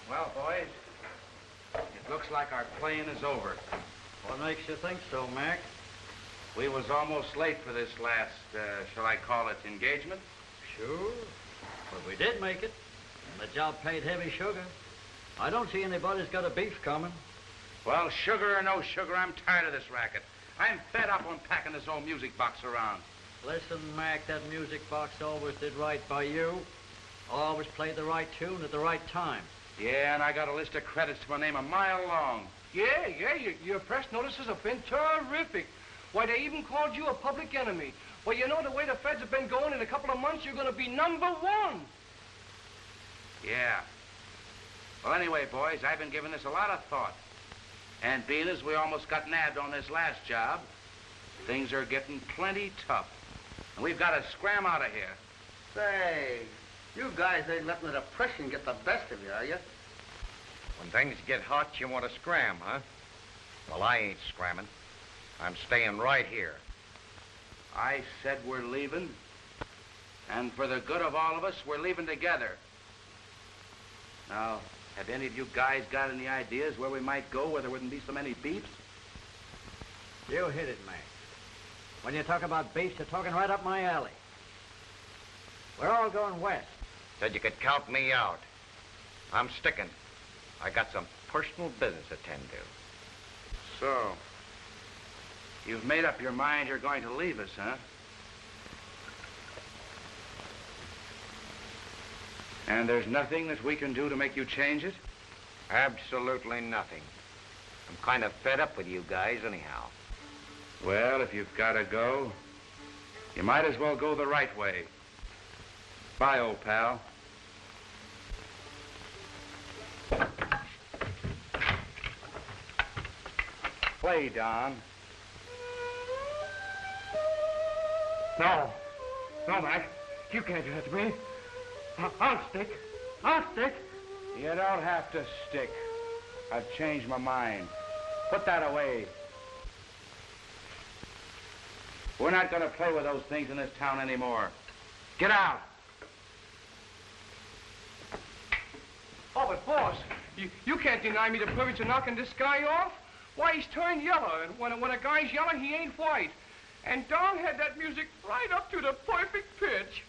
Well, boys, it looks like our playing is over. What makes you think so, Mac? We was almost late for this last, shall I call it, engagement? Sure. But we did make it. And the job paid heavy sugar. I don't see anybody's got a beef coming. Well, sugar or no sugar, I'm tired of this racket. I'm fed up on packing this old music box around. Listen, Mac, that music box always did right by you. Always played the right tune at the right time. Yeah, and I got a list of credits to my name a mile long. Yeah, your press notices have been terrific. Why, they even called you a public enemy. Well, you know, the way the feds have been going, in a couple of months, you're going to be #1. Yeah. Well, anyway, boys, I've been giving this a lot of thought. And being as we almost got nabbed on this last job, things are getting plenty tough. And we've got to scram out of here. Say, you guys ain't letting the depression get the best of you, are you? When things get hot, you want to scram, huh? Well, I ain't scramming. I'm staying right here. I said we're leaving. And for the good of all of us, we're leaving together. Now, have any of you guys got any ideas where we might go where there wouldn't be so many beeps? You hit it, Mac. When you talk about beefs, you're talking right up my alley. We're all going west. Said you could count me out. I'm sticking. I got some personal business to tend to. So, you've made up your mind you're going to leave us, huh? And there's nothing that we can do to make you change it? Absolutely nothing. I'm kind of fed up with you guys anyhow. Well, if you've got to go, you might as well go the right way. Bye, old pal. Play, Don. No, Mac. You can't do that to me. I'll stick. I'll stick. You don't have to stick. I've changed my mind. Put that away. We're not going to play with those things in this town anymore. Get out. Oh, but boss, you can't deny me the privilege of knocking this guy off. Why, he's turned yellow, and when a guy's yellow, he ain't white. And Don had that music right up to the perfect pitch.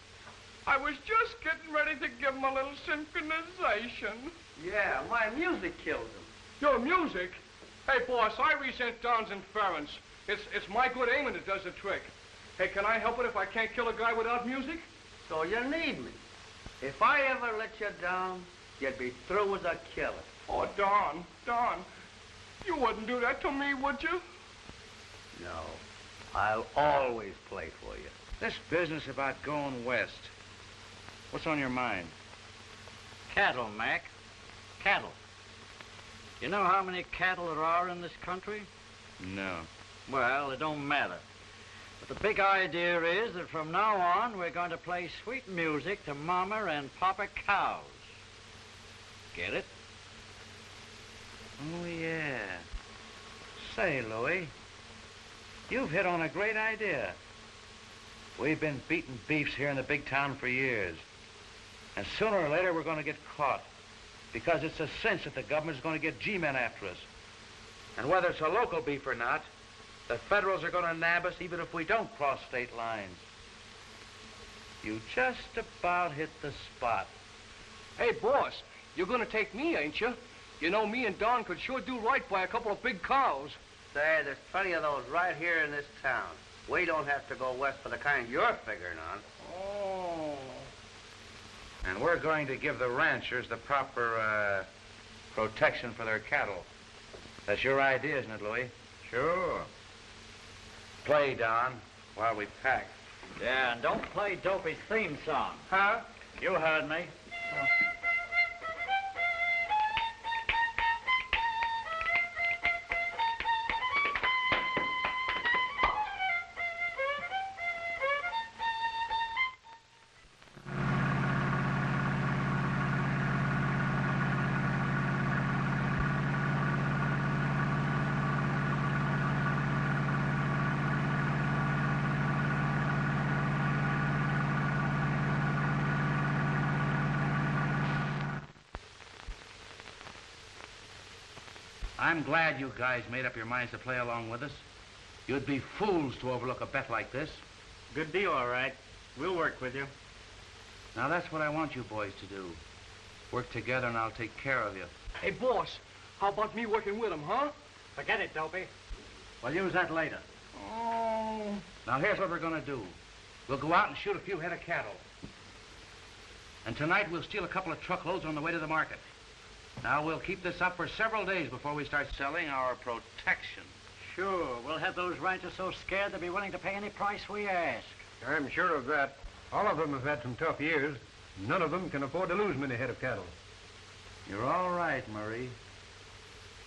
I was just getting ready to give him a little synchronization. Yeah, my music killed him. Your music? Hey, boss, I resent Don's inference. It's my good aiming that does the trick. Hey, can I help it if I can't kill a guy without music? So you need me. If I ever let you down, you'd be through as a killer. Oh, Don, you wouldn't do that to me, would you? No, I'll always play for you. This business about going west, what's on your mind? Cattle, Mac. Cattle. You know how many cattle there are in this country? No. Well, it don't matter. But the big idea is that from now on, we're going to play sweet music to Mama and Papa cows. Get it? Oh, yeah. Say, Louie, you've hit on a great idea. We've been beating beefs here in the big town for years. And sooner or later, we're going to get caught. Because it's a cinch that the government's going to get G-men after us. And whether it's a local beef or not, the Federals are going to nab us even if we don't cross state lines. You just about hit the spot. Hey, boss, you're gonna take me, ain't you? You know, me and Don could sure do right by a couple of big cows. Say, there's plenty of those right here in this town. We don't have to go west for the kind you're figuring on. Oh. And we're going to give the ranchers the proper, protection for their cattle. That's your idea, isn't it, Louis? Sure. Play, Don, while we pack. Yeah, and don't play Dopey's theme song. Huh? You heard me. I'm glad you guys made up your minds to play along with us. You'd be fools to overlook a bet like this. Good deal, all right. We'll work with you. Now, that's what I want you boys to do. Work together and I'll take care of you. Hey, boss, how about me working with him, huh? Forget it, Dopey. We'll use that later. Oh. Now, here's what we're going to do. We'll go out and shoot a few head of cattle. And tonight we'll steal a couple of truckloads on the way to the market. Now, we'll keep this up for several days before we start selling our protection. Sure, we'll have those ranchers so scared they'll be willing to pay any price we ask. I'm sure of that. All of them have had some tough years. None of them can afford to lose many head of cattle. You're all right, Murray.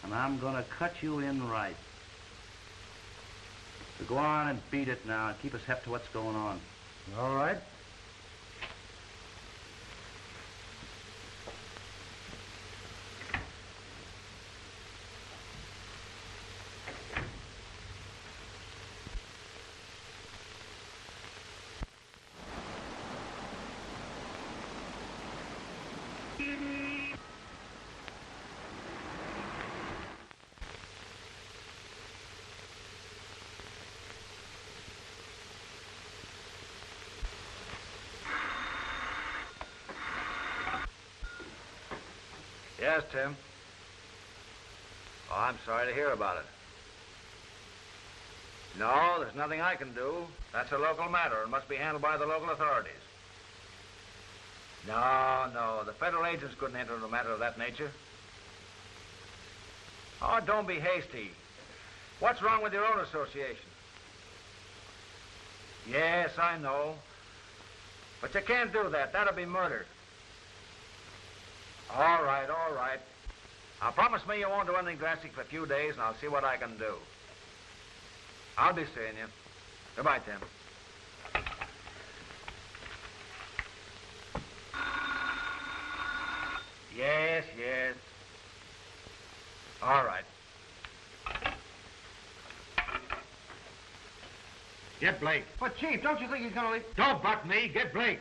And I'm going to cut you in right. So go on and beat it now and keep us hep to what's going on. All right. Yes, Tim. Oh, I'm sorry to hear about it. No, there's nothing I can do. That's a local matter and must be handled by the local authorities. No, the federal agents couldn't enter into a matter of that nature. Oh, don't be hasty. What's wrong with your own association? Yes, I know. But you can't do that. That'll be murder. All right. Now, promise me you won't do anything drastic for a few days, and I'll see what I can do. I'll be seeing you. Goodbye, Tim. Yes. All right. Get Blake. But, Chief, don't you think he's gonna leave? Don't buck me. Get Blake.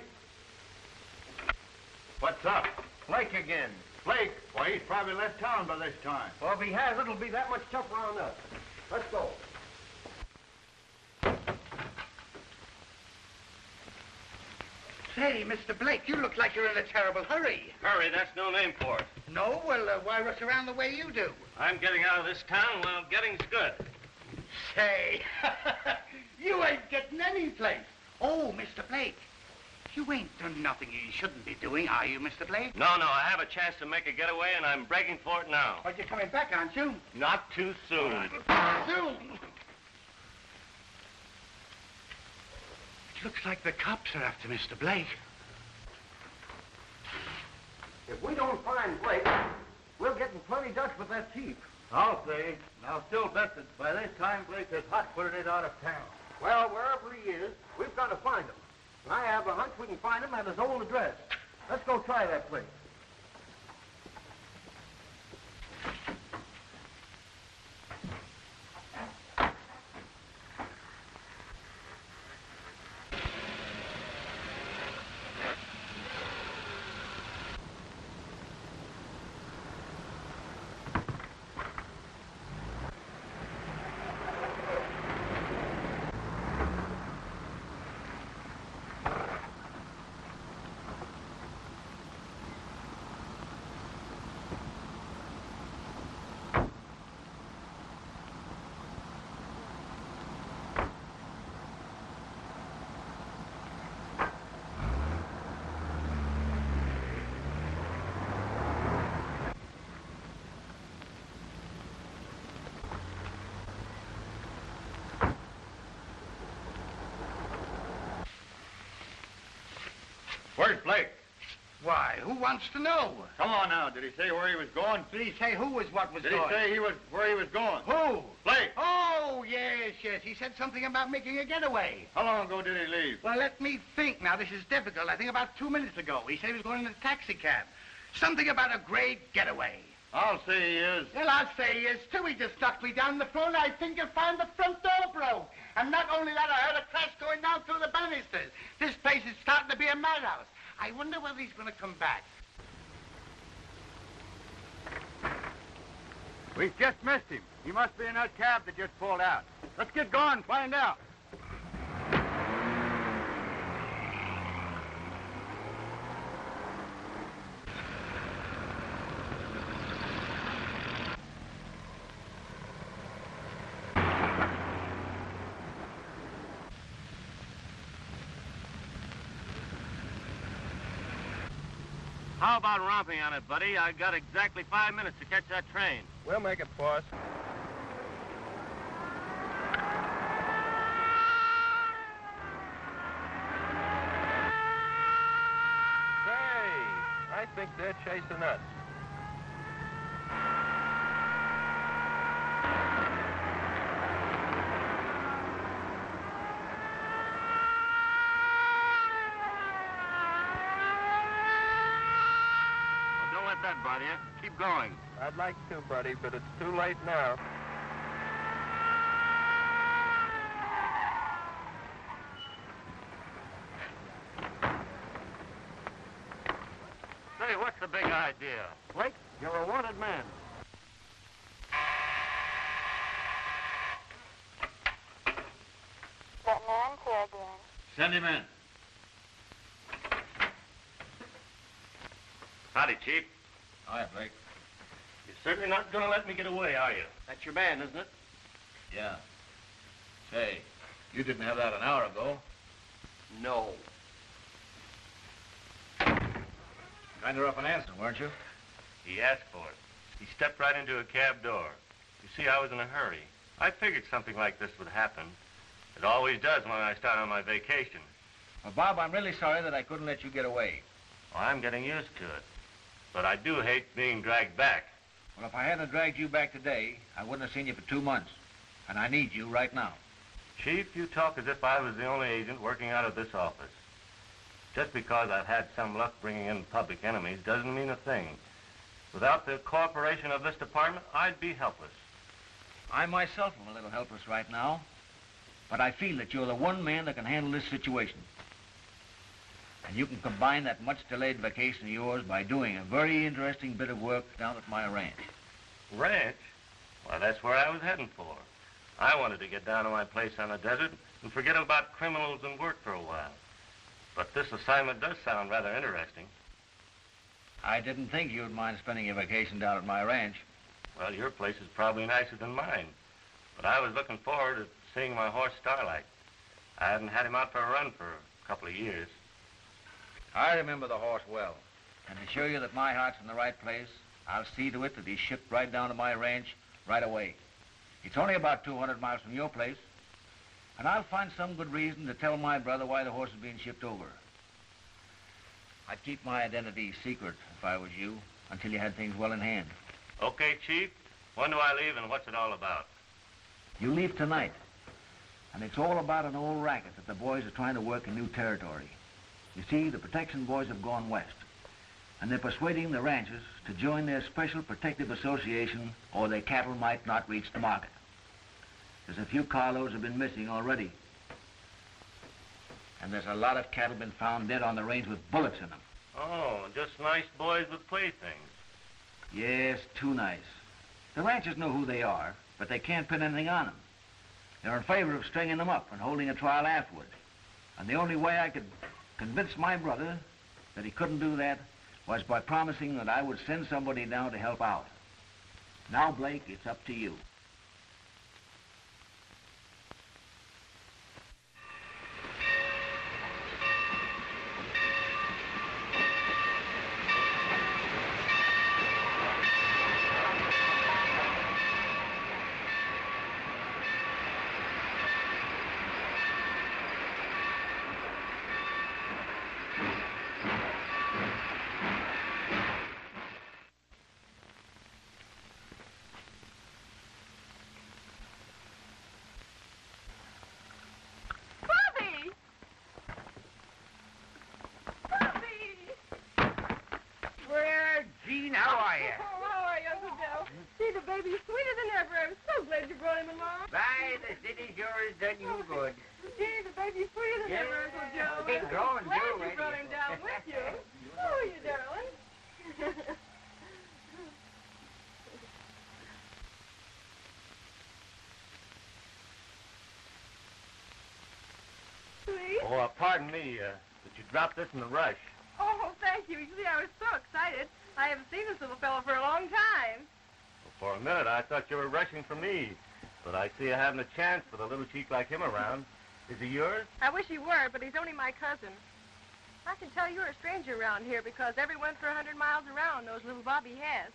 What's up? Blake again. Blake? Why, he's probably left town by this time. Well, if he has, it'll be that much tougher on us. Let's go. Say, Mr. Blake, you look like you're in a terrible hurry. Hurry, that's no name for it. No? Well, why rush around the way you do? I'm getting out of this town while getting's good. Say, you ain't getting any place. Oh, Mr. Blake, you ain't done nothing you shouldn't be doing, are you, Mr. Blake? No, I have a chance to make a getaway, and I'm breaking for it now. But you're coming back, aren't you? Not too soon. Soon. It looks like the cops are after Mr. Blake. If we don't find Blake, we'll get in plenty Dutch with that chief. I'll say. I'll still bet that by this time Blake is hot-footed it out of town. Well, wherever he is, we've got to find him. And I have a hunch we can find him at his old address. Let's go try that place. Where's Blake? Why, who wants to know? Come on now. Did he say where he was going? Did he say who was what was Did going? he say where he was going? Who? Blake. Oh, yes. He said something about making a getaway. How long ago did he leave? Well, let me think now. This is difficult. I think about 2 minutes ago. He said he was going in a taxi cab. Something about a great getaway. I'll say he is. Well, I'll say he is, too. He just knocked me down the phone. I think you'll find the front door broke. And not only that, I heard a crash going down through the banisters. This place is starting to be a madhouse. I wonder whether he's going to come back. We've just missed him. He must be in that cab that just pulled out. Let's get going, find out. How about romping on it, buddy? I got exactly 5 minutes to catch that train. We'll make it, boss. Say, I think they're chasing us. That, buddy. Keep going. I'd like to, buddy, but it's too late now. Say, what's the big idea? Blake, you're a wanted man. That man's here again. Send him in. Howdy, Chief. Hi, Blake. You're certainly not going to let me get away, are you? That's your man, isn't it? Yeah. Say, you didn't have that an hour ago. No. Kind of rough and answer, weren't you? He asked for it. He stepped right into a cab door. You see, I was in a hurry. I figured something like this would happen. It always does when I start on my vacation. Well, Bob, I'm really sorry that I couldn't let you get away. Well, I'm getting used to it. But I do hate being dragged back. Well, if I hadn't dragged you back today, I wouldn't have seen you for 2 months. And I need you right now. Chief, you talk as if I was the only agent working out of this office. Just because I've had some luck bringing in public enemies doesn't mean a thing. Without the cooperation of this department, I'd be helpless. I myself am a little helpless right now. But I feel that you're the one man that can handle this situation. And you can combine that much-delayed vacation of yours by doing a very interesting bit of work down at my ranch. Ranch? Well, that's where I was heading for. I wanted to get down to my place on the desert and forget about criminals and work for a while. But this assignment does sound rather interesting. I didn't think you'd mind spending your vacation down at my ranch. Well, your place is probably nicer than mine. But I was looking forward to seeing my horse Starlight. I hadn't had him out for a run for a couple of years. I remember the horse well. And to show you that my heart's in the right place, I'll see to it that he's shipped right down to my ranch right away. It's only about 200 miles from your place. And I'll find some good reason to tell my brother why the horse is being shipped over. I'd keep my identity secret if I was you, until you had things well in hand. Okay, Chief. When do I leave and what's it all about? You leave tonight. And it's all about an old racket that the boys are trying to work in new territory. You see, the protection boys have gone west. And they're persuading the ranchers to join their special protective association or their cattle might not reach the market. There's a few carloads have been missing already. And there's a lot of cattle been found dead on the range with bullets in them. Oh, just nice boys with playthings. Yes, too nice. The ranchers know who they are, but they can't pin anything on them. They're in favor of stringing them up and holding a trial afterward. And the only way I could convince my brother that he couldn't do that was by promising that I would send somebody down to help out. Now, Blake, it's up to you. He's sweeter than ever, Uncle Joe. Keep growing, Glad too, you ain't brought you? him down with you. Oh, you darling. Sweet. Oh, pardon me, but you dropped this in the rush. Oh, thank you. You see, I was so excited. I haven't seen this little fellow for a long time. Well, for a minute, I thought you were rushing for me. But I see you haven't a chance with a little cheek like him around. Is he yours? I wish he were, but he's only my cousin. I can tell you're a stranger around here because everyone for 100 miles around knows little Bobby Hess.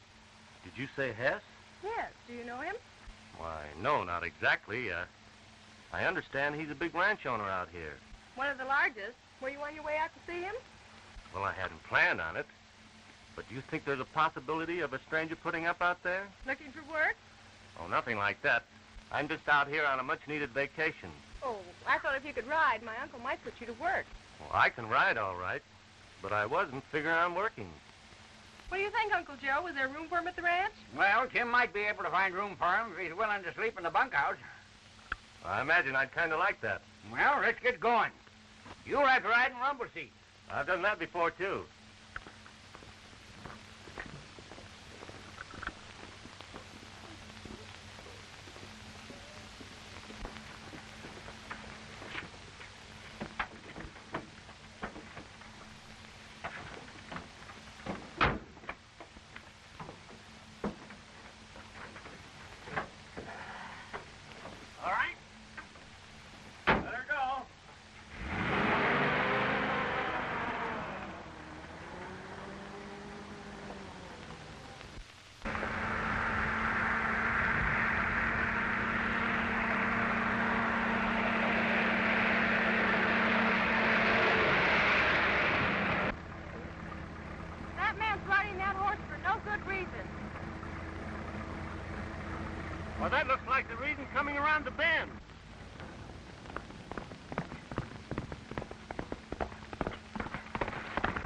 Did you say Hess? Yes. Do you know him? Why, no, not exactly. I understand he's a big ranch owner out here. One of the largest. Were you on your way out to see him? Well, I hadn't planned on it. But do you think there's a possibility of a stranger putting up out there? Looking for work? Oh, nothing like that. I'm just out here on a much-needed vacation. Oh, I thought if you could ride, my uncle might put you to work. Well, I can ride all right, but I wasn't figuring on working. What do you think, Uncle Joe? Was there room for him at the ranch? Well, Tim might be able to find room for him if he's willing to sleep in the bunkhouse. I imagine I'd kind of like that. Well, let's get going. You like to ride in rumble seat. I've done that before, too. All right. Let her go. That man's riding that horse for no good reason. Well, that looks like the reason coming around the bend.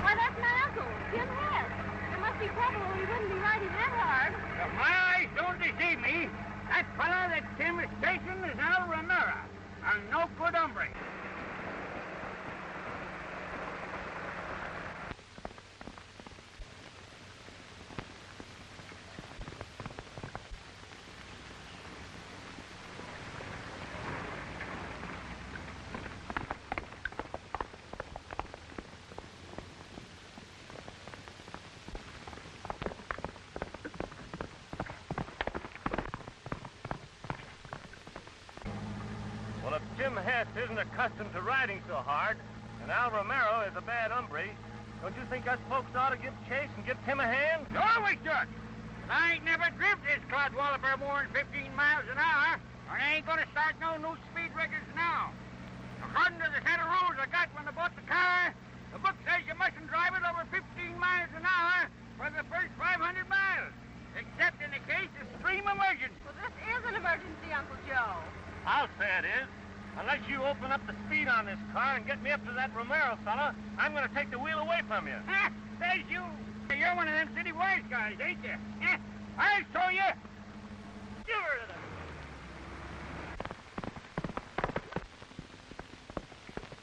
Why, that's my uncle, Jim Hess. There must be trouble or he wouldn't be riding that hard. If my eyes don't deceive me, that fellow that Tim is chasing is Al Ramira, a no good hombre. Well, if Jim Hess isn't accustomed to riding so hard, and Al Romero is a bad hombre, don't you think us folks ought to give chase and give Tim a hand? Sure we should. I ain't never driven this clodwalloper more than 15 miles an hour, and I ain't gonna start no new speed records now. According to the set of rules I got when I bought the car, the book says you mustn't drive it over 15 miles an hour for the first 500 miles, except in the case of extreme emergency. Well, this is an emergency, Uncle Joe. I'll say it is. Unless you open up the speed on this car and get me up to that Romero fella, I'm going to take the wheel away from you. Ha! There's you. You're one of them city wise guys, ain't you? I'll show you. Give her to them.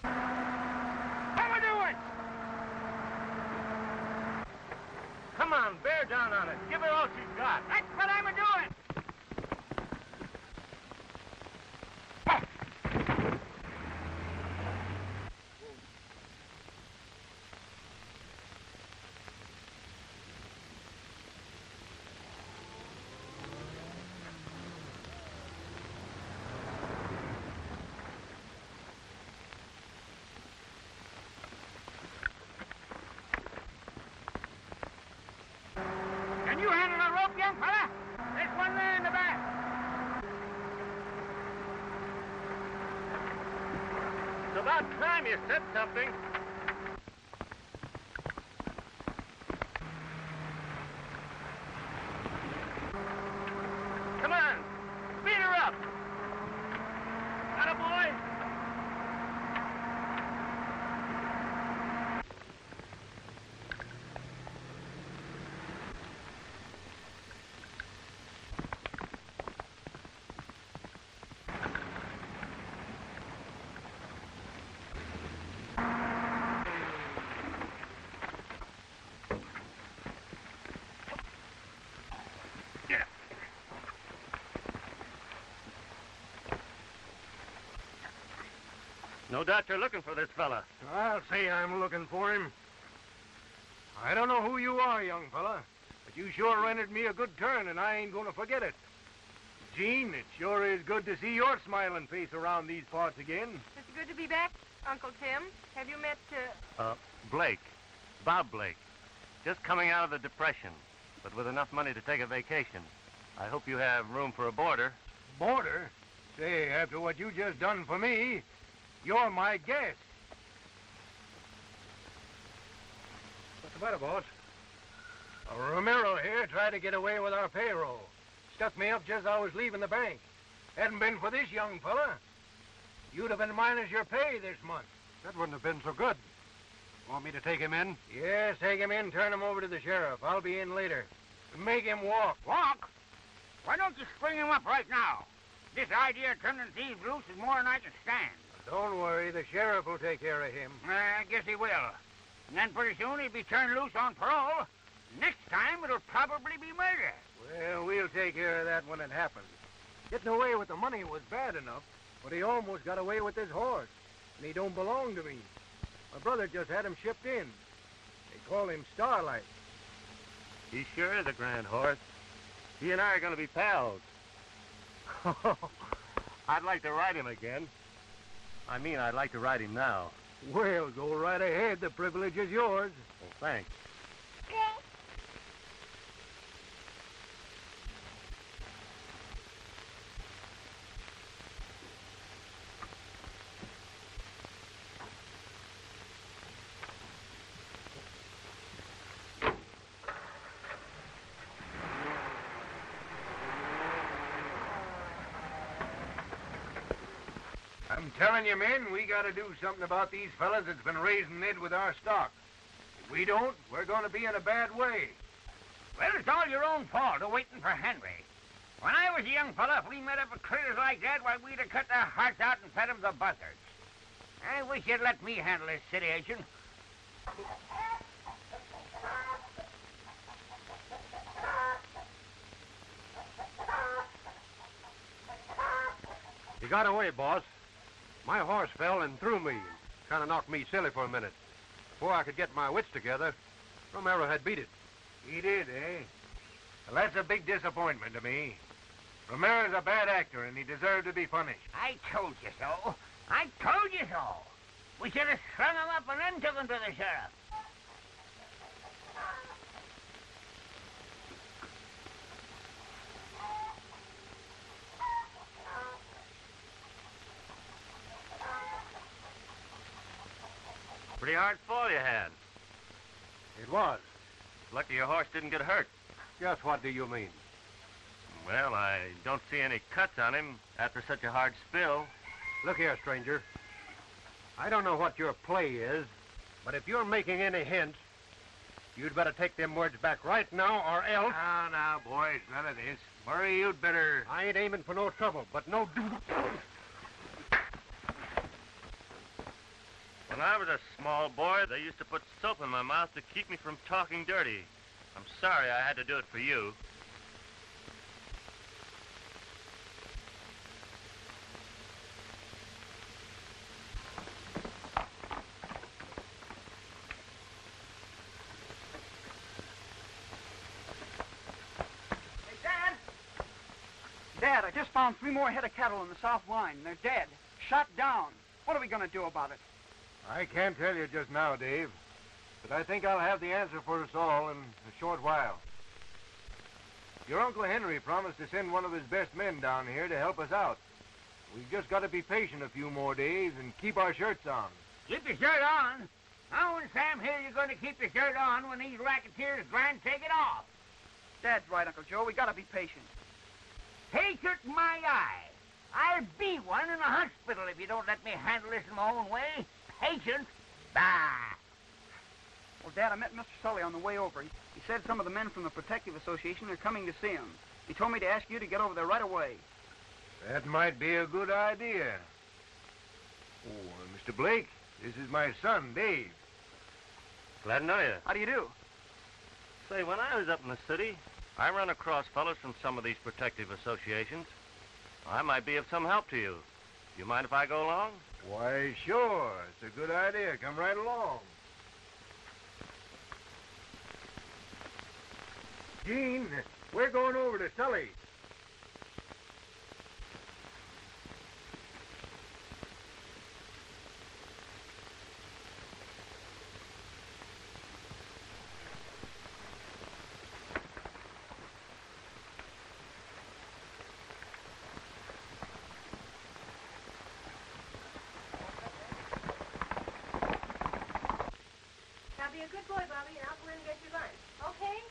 How we doing? Come on, bear down on it. Give her all she's got. That's what I'm doing. Can you handle a rope, young fella? There's one there in the back. It's about time you said something. Come on, speed her up. Attaboy. No doubt you're looking for this fella. I'll say I'm looking for him. I don't know who you are, young fella, but you sure rendered me a good turn, and I ain't going to forget it. Gene, it sure is good to see your smiling face around these parts again. It's good to be back, Uncle Tim. Have you met, Blake. Bob Blake. Just coming out of the Depression, but with enough money to take a vacation. I hope you have room for a boarder. Boarder? Say, after what you just done for me, you're my guest. What's the matter, boss? Romero here tried to get away with our payroll. Stuck me up just as I was leaving the bank. Hadn't been for this young fella, you'd have been minus your pay this month. That wouldn't have been so good. Want me to take him in? Yes, take him in, turn him over to the sheriff. I'll be in later. Make him walk. Walk? Why don't you spring him up right now? This idea of turning thieves loose is more than I can stand. Don't worry, the sheriff will take care of him. I guess he will. And then pretty soon he'll be turned loose on parole. Next time it'll probably be murder. Well, we'll take care of that when it happens. Getting away with the money was bad enough, but he almost got away with this horse. And he don't belong to me. My brother just had him shipped in. They call him Starlight. He sure is a grand horse. He and I are going to be pals. I'd like to ride him again. I mean, I'd like to ride him now. Well, go right ahead. The privilege is yours. Well, thanks. I'm telling you, men, we got to do something about these fellas that's been raising Ned with our stock. If we don't, we're going to be in a bad way. Well, it's all your own fault, waiting for Henry. When I was a young fella, if we met up with critters like that, why, we'd have cut their hearts out and fed them to buzzards. I wish you'd let me handle this situation. He got away, boss. My horse fell and threw me. Kind of knocked me silly for a minute. Before I could get my wits together, Romero had beat it. He did, eh? Well, that's a big disappointment to me. Romero's a bad actor, and he deserved to be punished. I told you so. I told you so. We should have strung him up and then took him to the sheriff. Pretty hard fall you had. It was. Lucky your horse didn't get hurt. Just what do you mean? Well, I don't see any cuts on him after such a hard spill. Look here, stranger. I don't know what your play is, but if you're making any hints, you'd better take them words back right now, or else... Now, boys, none of this. Murray, you'd better... I ain't aiming for no trouble, but no... When I was a small boy, they used to put soap in my mouth to keep me from talking dirty. I'm sorry I had to do it for you. Hey, Dad! Dad, I just found 3 more head of cattle in the south line. They're dead. Shot down. What are we going to do about it? I can't tell you just now, Dave, but I think I'll have the answer for us all in a short while. Your Uncle Henry promised to send one of his best men down here to help us out. We've just got to be patient a few more days and keep our shirts on. Keep your shirt on? How and Sam here you're going to keep your shirt on when these racketeers try and take it off? Dad's right, Uncle Joe. We got to be patient. Patient my eye. I'll be one in a hospital if you don't let me handle this in my own way. Patient? Bah! Well, Dad, I met Mr. Sully on the way over. He said some of the men from the Protective Association are coming to see him. He told me to ask you to get over there right away. That might be a good idea. Oh, Mr. Blake, this is my son, Dave. Glad to know you. How do you do? Say, when I was up in the city, I run across fellows from some of these protective associations. I might be of some help to you. Do you mind if I go along? Why, sure. It's a good idea. Come right along. Gene, we're going over to Sully's. Now be a good boy, Bobby, and I'll go in and get your lunch. Okay?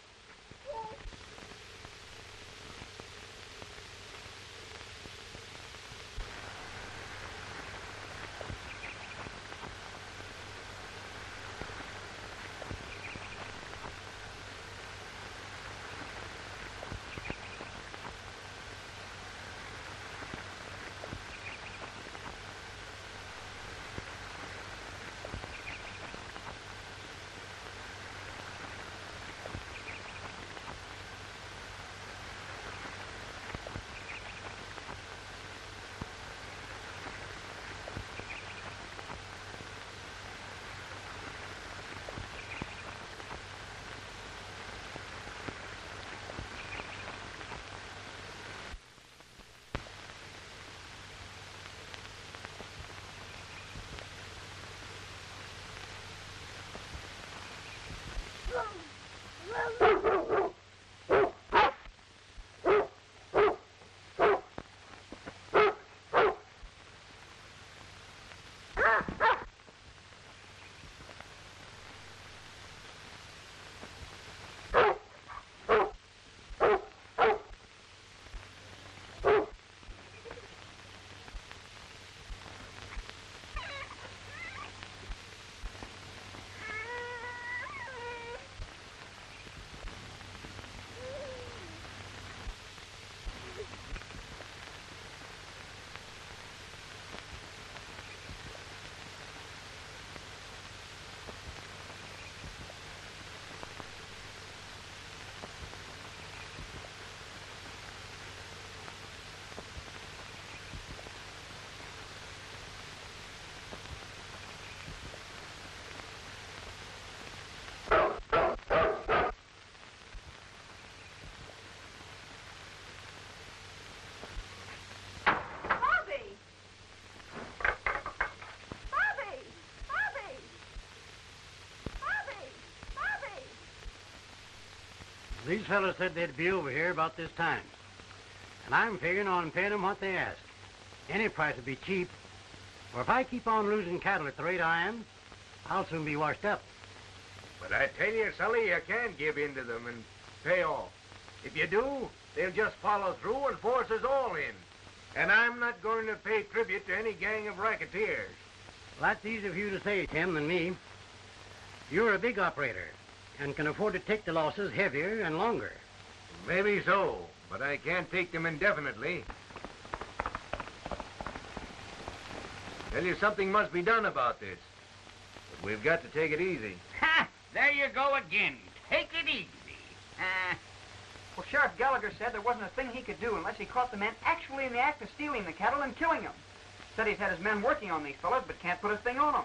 These fellows said they'd be over here about this time. And I'm figuring on paying them what they ask. Any price would be cheap. For if I keep on losing cattle at the rate I am, I'll soon be washed up. But I tell you, Sully, you can't give in to them and pay off. If you do, they'll just follow through and force us all in. And I'm not going to pay tribute to any gang of racketeers. Well, that's easier for you to say, Tim, than me. You're a big operator and can afford to take the losses heavier and longer. Maybe so, but I can't take them indefinitely. Tell you, something must be done about this. But we've got to take it easy. Ha! There you go again. Take it easy. Well, Sheriff Gallagher said there wasn't a thing he could do unless he caught the men actually in the act of stealing the cattle and killing them. Said he's had his men working on these fellows, but can't put a thing on them.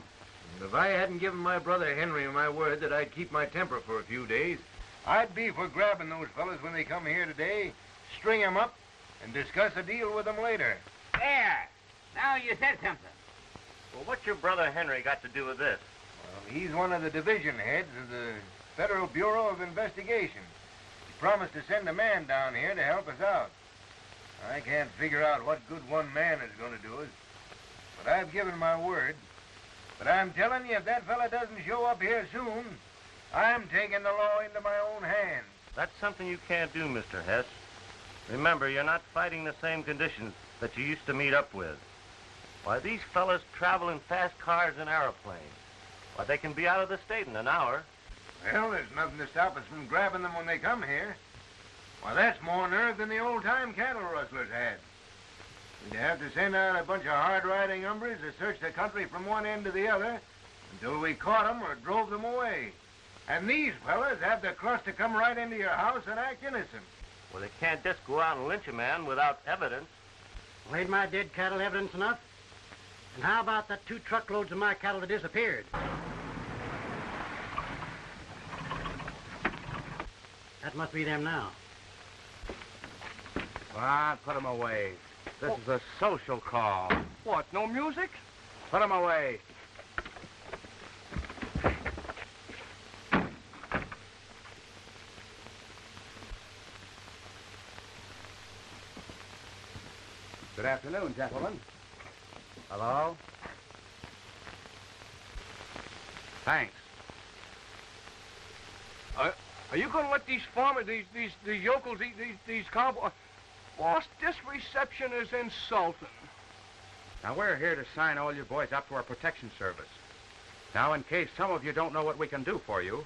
And if I hadn't given my brother Henry my word that I'd keep my temper for a few days, I'd be for grabbing those fellas when they come here today, string them up, and discuss a deal with them later. There. Now you said something. Well, what's your brother Henry got to do with this? Well, he's one of the division heads of the Federal Bureau of Investigation. He promised to send a man down here to help us out. I can't figure out what good one man is going to do us, but I've given my word. But I'm telling you, if that fella doesn't show up here soon, I'm taking the law into my own hands. That's something you can't do, Mr. Hess. Remember, you're not fighting the same conditions that you used to meet up with. Why, these fellas travel in fast cars and aeroplanes. Why, they can be out of the state in an hour. Well, there's nothing to stop us from grabbing them when they come here. Why, that's more nerve than the old-time cattle rustlers had. We'd have to send out a bunch of hard-riding hombres to search the country from one end to the other until we caught them or drove them away. And these fellas have the crust to come right into your house and act innocent. Well, they can't just go out and lynch a man without evidence. Well, ain't my dead cattle evidence enough? And how about that 2 truckloads of my cattle that disappeared? That must be them now. Ah, put them away. This is a social call. What, no music? Put them away. Good afternoon, gentlemen. Hello? Thanks. Are you going to let these farmers, these yokels, these cowboys... Boss, this reception is insulting. Now, we're here to sign all you boys up to our protection service. Now, in case some of you don't know what we can do for you,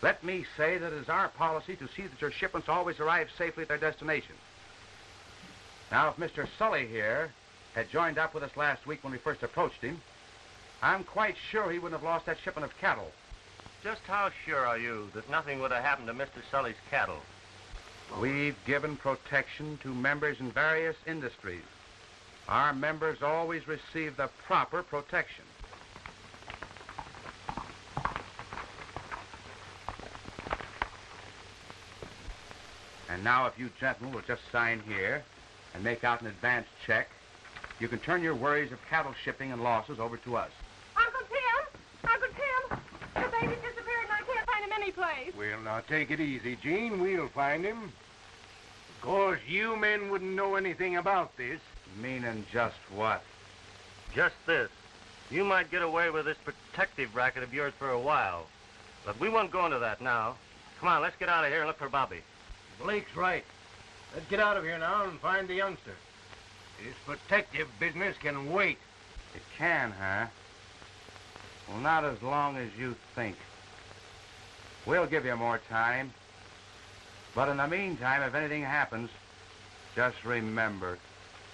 let me say that it is our policy to see that your shipments always arrive safely at their destination. Now, if Mr. Sully here had joined up with us last week when we first approached him, I'm quite sure he wouldn't have lost that shipment of cattle. Just how sure are you that nothing would have happened to Mr. Sully's cattle? We've given protection to members in various industries. Our members always receive the proper protection. And now if you gentlemen will just sign here and make out an advance check, you can turn your worries of cattle shipping and losses over to us. Uncle Tim! Uncle Tim! The baby's disappeared and I can't find him anyplace. Well, now, take it easy, Gene. We'll find him. Of course, you men wouldn't know anything about this. Meaning just what? Just this. You might get away with this protective racket of yours for a while. But we won't go into that now. Come on, let's get out of here and look for Bobby. Blake's right. Let's get out of here now and find the youngster. This protective business can wait. It can, huh? Well, not as long as you think. We'll give you more time. But in the meantime, if anything happens, just remember,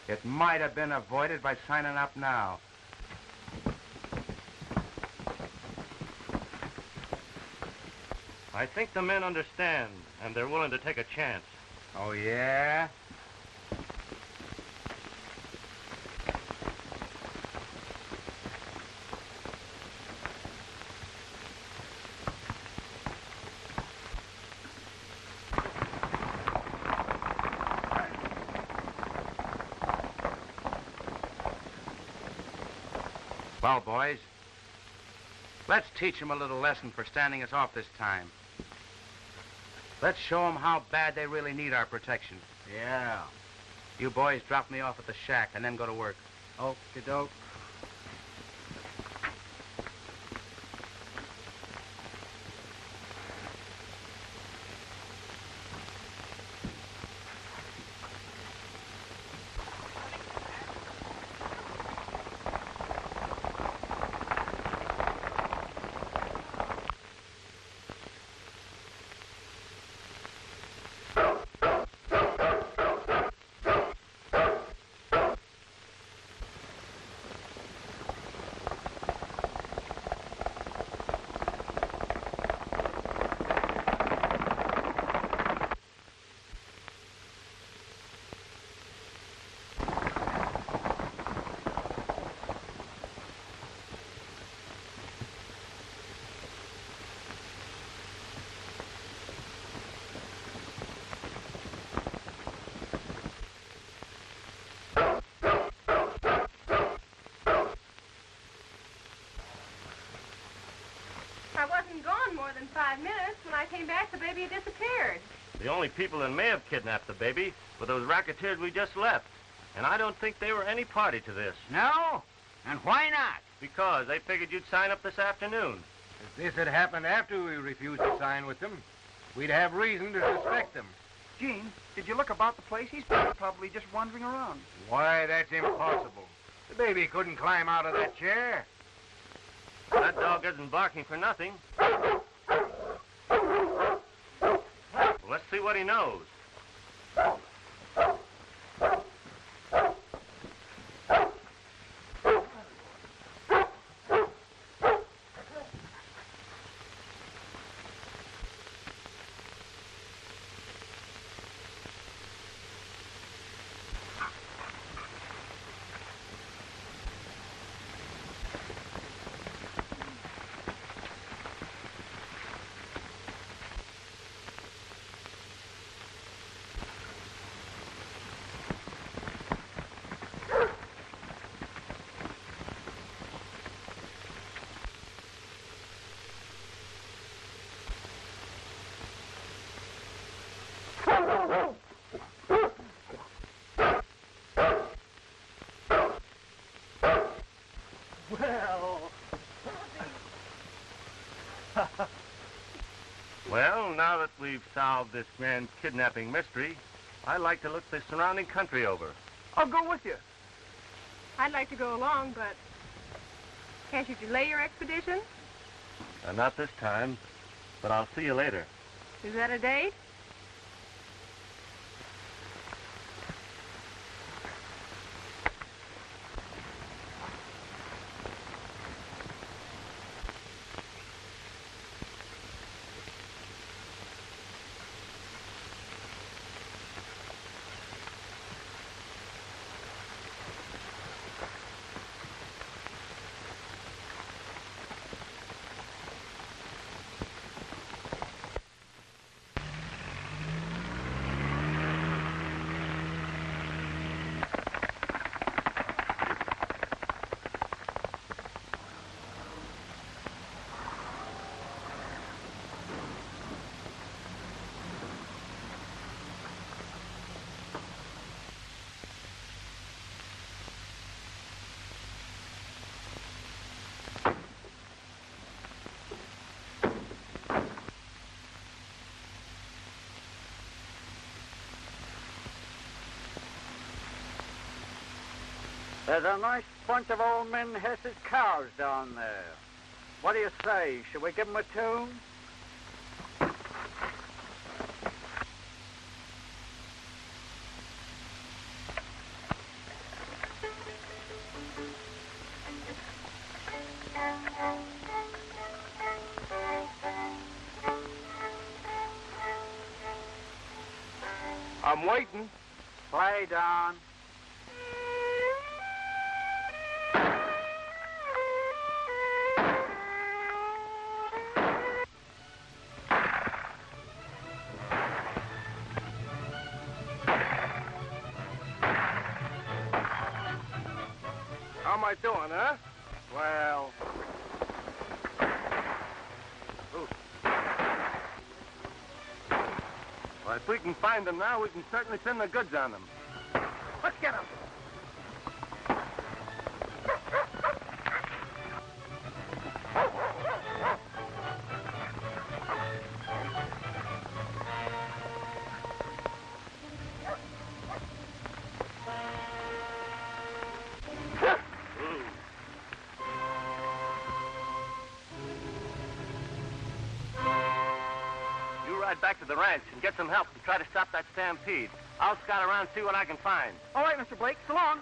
it might have been avoided by signing up now. I think the men understand, and they're willing to take a chance. Oh, yeah? Well, boys, let's teach them a little lesson for standing us off this time. Let's show them how bad they really need our protection. Yeah. You boys drop me off at the shack and then go to work. Okey-doke. I wasn't gone more than 5 minutes. When I came back, the baby had disappeared. The only people that may have kidnapped the baby were those racketeers we just left. And I don't think they were any party to this. No? And why not? Because they figured you'd sign up this afternoon. If this had happened after we refused to sign with them, we'd have reason to suspect them. Gene, did you look about the place? He's probably just wandering around. Why, that's impossible. The baby couldn't climb out of that chair. That dog isn't barking for nothing. Well, let's see what he knows. Well, now that we've solved this grand kidnapping mystery, I'd like to look the surrounding country over. I'll go with you. I'd like to go along, but can't you delay your expedition? Not this time, but I'll see you later. Is that a date? There's a nice bunch of old men Hess's cows down there. What do you say? Should we give them a tune? I'm waiting. Play, Don. How am I doing, huh? Well, Well, if we can find them now, we can certainly send the goods on them. Let's get them. Back to the ranch and get some help to try to stop that stampede. I'll scout around and see what I can find. all right, Mr. Blake, so long.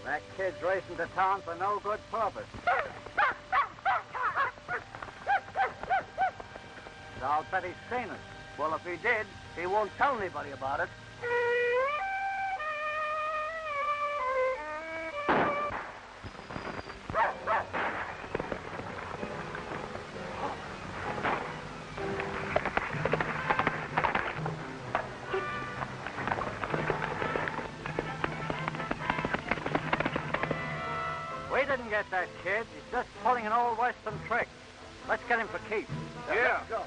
That kid's racing to town for no good purpose. So I'll bet he's seen us. Well, if he did, he won't tell anybody about it. We didn't get that kid. He's just pulling an old Western trick. Let's get him for keeps. Yeah. Let's go.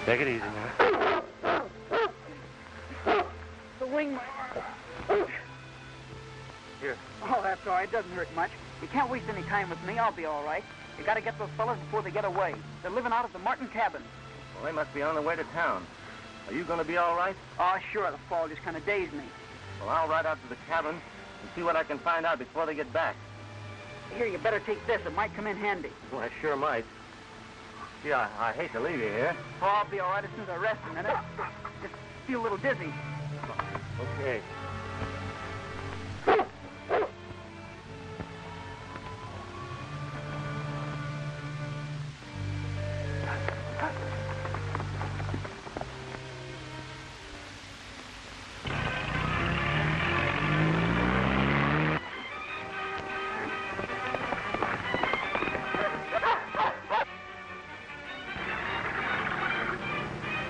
Take it easy now. The wing. Here. Oh, that's all right. It doesn't hurt much. You can't waste any time with me. I'll be all right. You got to get those fellas before they get away. They're living out of the Martin cabin. Well, they must be on their way to town. Are you going to be all right? Oh, sure. The fall just kind of dazed me. Well, I'll ride out to the cabin and see what I can find out before they get back. Here, you better take this. It might come in handy. Well, I sure might. Gee, I hate to leave you here. Oh, I'll be all right as soon as I rest a minute. Just feel a little dizzy. Okay.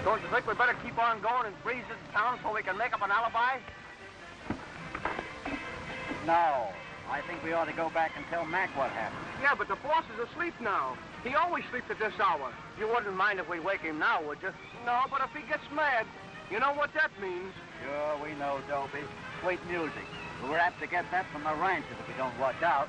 Don't you think we better keep on going and breeze this town so we can make up an alibi? No. I think we ought to go back and tell Mac what happened. Yeah, but the boss is asleep now. He always sleeps at this hour. You wouldn't mind if we wake him now, would you? No, but if he gets mad, you know what that means. Sure, we know, Dopey. Sweet music. But we're apt to get that from the ranchers if we don't watch out.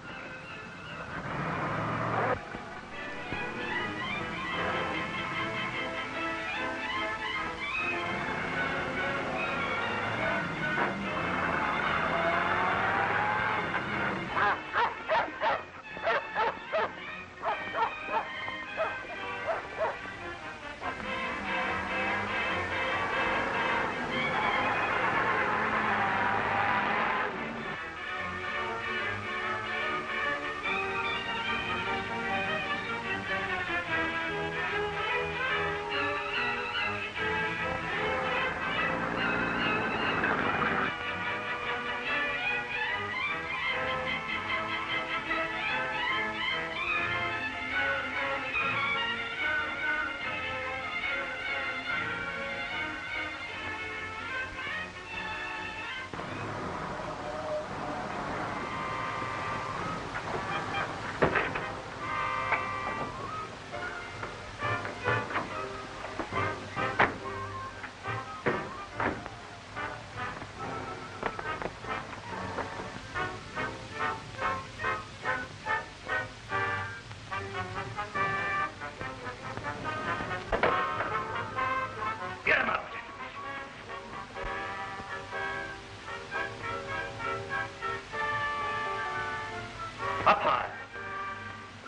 Up high.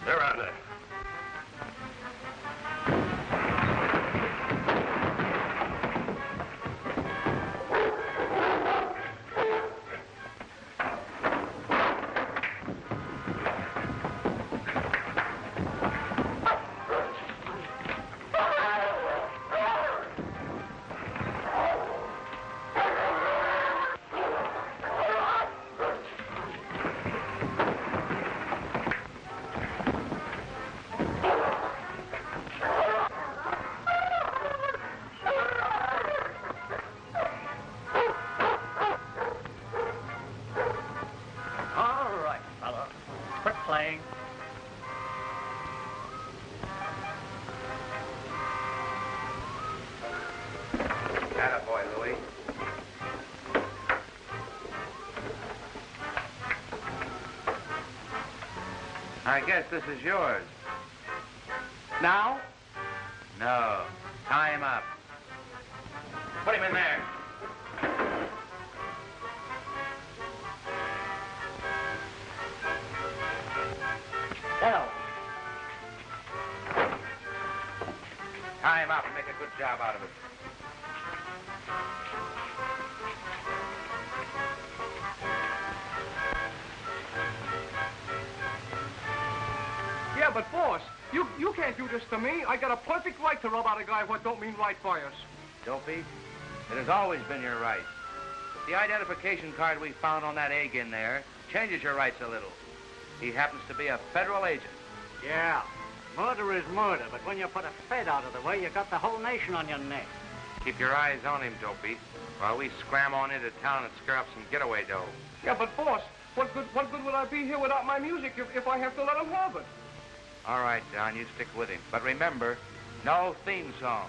They're on there. Attaboy, Louie. I guess this is yours. Now? No. Tie him up. Put him in there. Well. Tie him up and make a good job out of it. Yeah, but boss, you can't do this to me. I got a perfect right to rub out a guy what don't mean right by us. Dopey, it has always been your right. The identification card we found on that egg in there changes your rights a little. He happens to be a federal agent. Yeah, Murder is murder, but when you put a Fed out of the way, you got the whole nation on your neck. Keep your eyes on him, Dopey, while we scram on into town and scare up some getaway dough. Yeah, but boss, what good would I be here without my music if I have to let him have it? All right, Don, you stick with him. But remember, no theme song.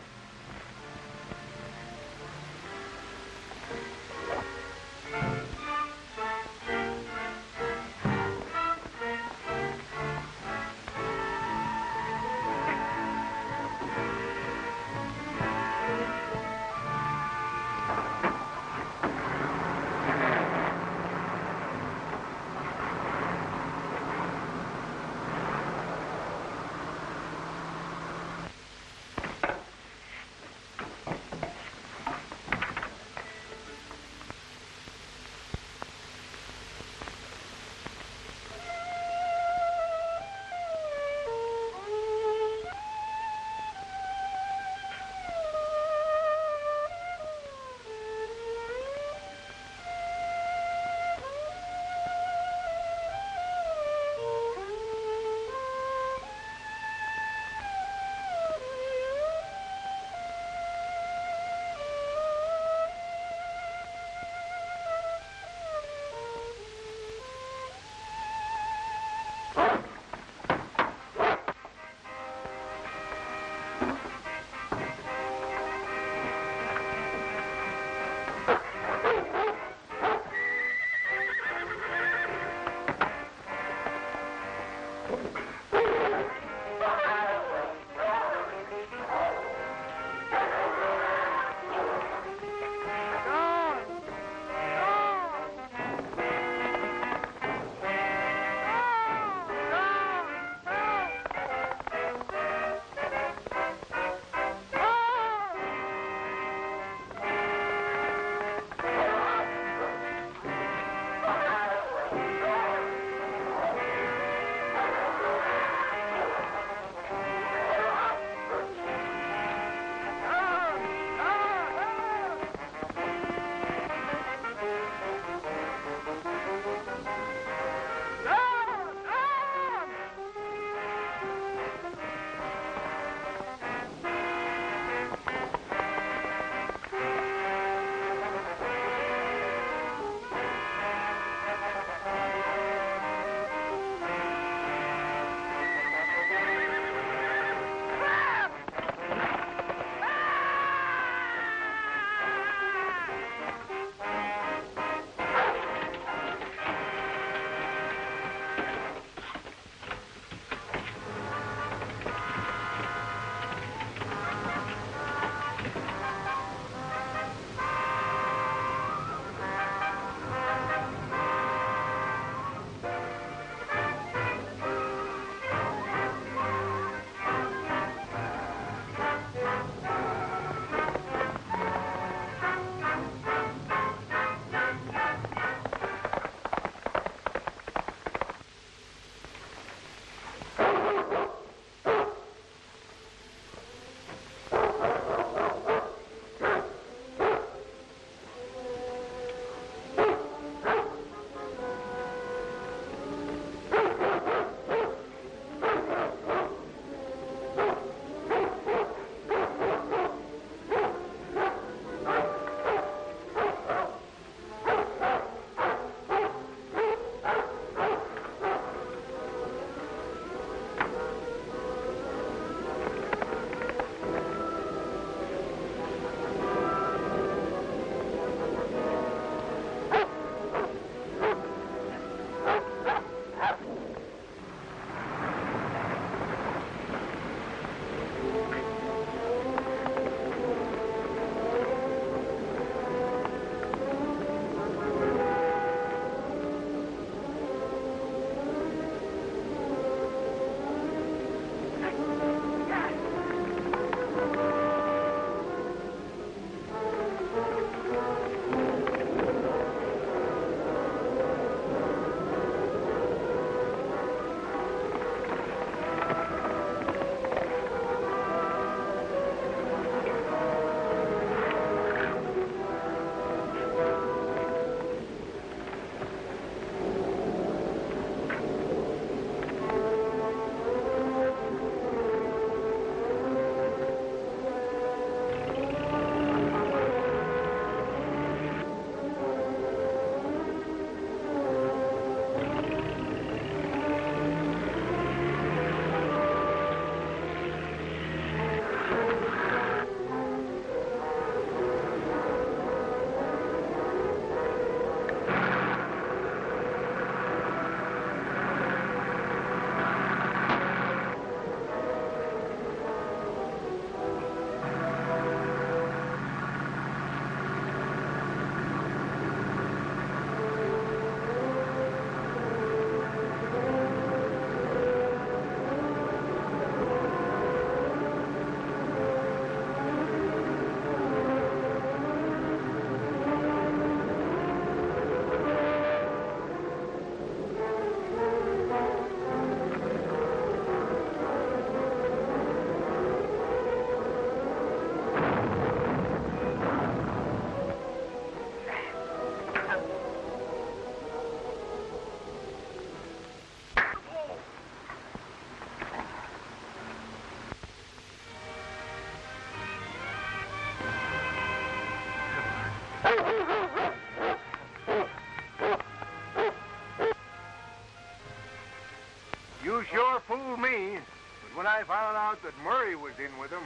found out that Murray was in with them,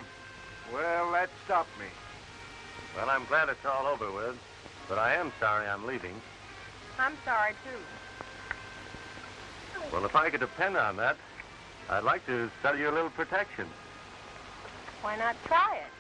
well, that stopped me. Well, I'm glad it's all over with, but I am sorry I'm leaving. I'm sorry, too. Well, if I could depend on that, I'd like to sell you a little protection. Why not try it?